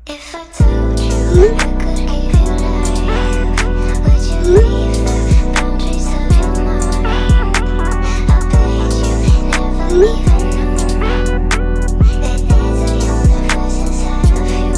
If I told you I could give you life, would you leave the boundaries of your mind? I bet you never even knew that there's a universe inside of you.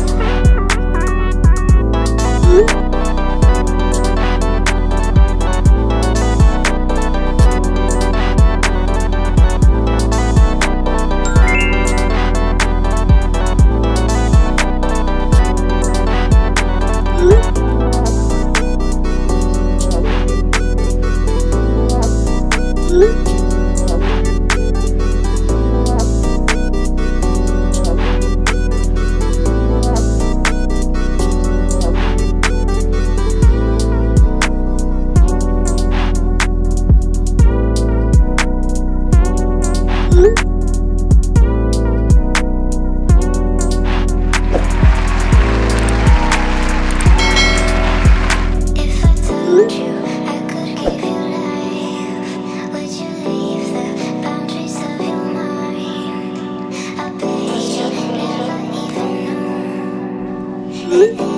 If I told you I could give you life, would you leave the boundaries of your mind? I bet you never even knew that